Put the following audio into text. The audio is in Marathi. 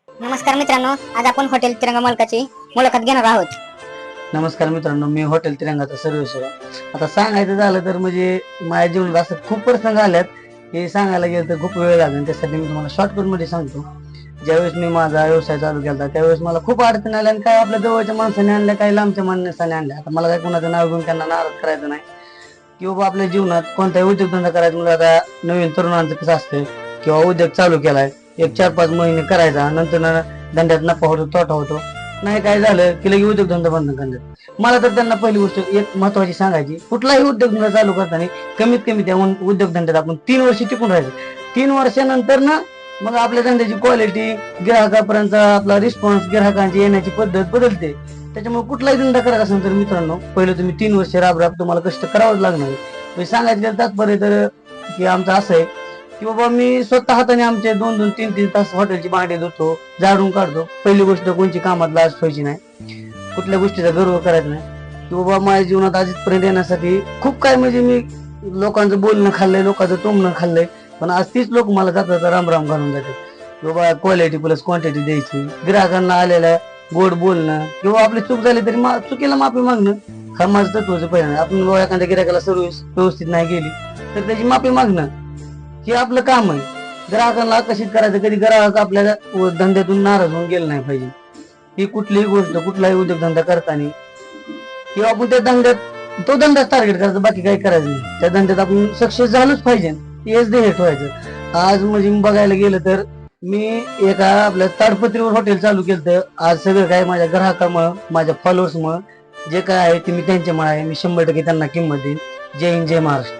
नमस्कार मित्रांनो, आज आपण हॉटेल तिरंगा मालकाची मुलाखत घेणार आहोत. नमस्कार मित्रांनो, मी हॉटेल तिरंगाचा सर्वेश्वर. आता सांगायचं झालं तर म्हणजे माझ्या जीवनात असं खूप प्रसंग आल्यात हे सांगायला गेलं तर खूप वेळ लागेल. त्यासाठी मी तुम्हाला शॉर्टकट मध्ये सांगतो. ज्यावेळेस मी माझा व्यवसाय चालू केला त्यावेळेस मला खूप अडचण आल्या आणि काय आपल्या जवळच्या माणसाने आणल्या, काही लांबच्या माणसाने आणल्या. आता मला काय कोणाचं नाव घेऊन त्यांना नाराज करायचं नाही की बाबा आपल्या जीवनात कोणताही उद्योगधंदा करायचा म्हणजे आता नवीन तरुणांचं कसं असतं किंवा उद्योग चालू केलाय एक 4-5 महिने करायचा, नंतर धंद्यात नफा होतो तोटा होतो, नाही काय झालं की लगे उद्योगधंदा बंद करतात. मला तर त्यांना पहिली गोष्ट एक महत्वाची सांगायची, कुठलाही उद्योगधंदा चालू करताना कमीत कमी त्या उद्योगधंद्यात आपण 3 वर्ष टिकून राहायचं. 3 वर्षानंतर ना मग आपल्या धंद्याची क्वालिटी, ग्राहकापर्यंत आपला रिस्पॉन्स, ग्राहकांची येण्याची पद्धत बदलते. त्याच्यामुळे कुठलाही धंदा करायचा असेल तर मित्रांनो पहिले तुम्ही 3 वर्ष राब तुम्हाला कष्ट करावंच लागणार. म्हणजे सांगायचं तात्पर्य तर की आमचं असं आहे की बाबा मी स्वतः हाताने आमचे 2-2, 3-3 तास हॉटेलची भांडी धुतो, झाडून काढतो. पहिली गोष्ट कोणची कामात लाज ठेवायची नाही, कुठल्या गोष्टीचा गर्व करायचा नाही की बाबा माझ्या जीवनात आजपर्यंत येण्यासाठी खूप काय म्हणजे मी लोकांचं बोलणं खाल्लंय, लोकांचं टोमणं खाल्लंय, पण आज तीच लोक मला जातात राम घालून जातात. बाबा क्वालिटी प्लस क्वांटिटी द्यायची, ग्राहकांना आलेल्या गोड बोलणं किंवा आपली चूक झाली तरी चुकीला माफी मागणं, हा माझं तत्वचं पहिलं. आपण एखाद्या गिरायकाला सर्व्हिस व्यवस्थित नाही केली तर त्याची माफी मागणं हे आपलं काम आहे. ग्राहकांना आकर्षित करायचं, कधी ग्राहक आपल्या धंद्यातून नाराज होऊन गेलं नाही पाहिजे. ही कुठलीही गोष्ट कुठलाही उद्योगधंदा करताना किंवा आपण त्या धंद्यात तो धंदाच टार्गेट करायचं, बाकी काही करायचं नाही. त्या धंद्यात आपण सक्सेस झालोच पाहिजे, हेच ध्येय ठेवायचं. आज म्हणजे बघायला गेलं तर मी एका आपल्या ताडपत्रीवर हॉटेल चालू केलं. आज सगळं काय माझ्या ग्राहकामुळं, माझ्या फॉलोअर्समुळं जे काय आहे ते मी त्यांच्यामुळे आहे. मी 100% त्यांना किंमत देईन. जय हिंद, जय महाराष्ट्र.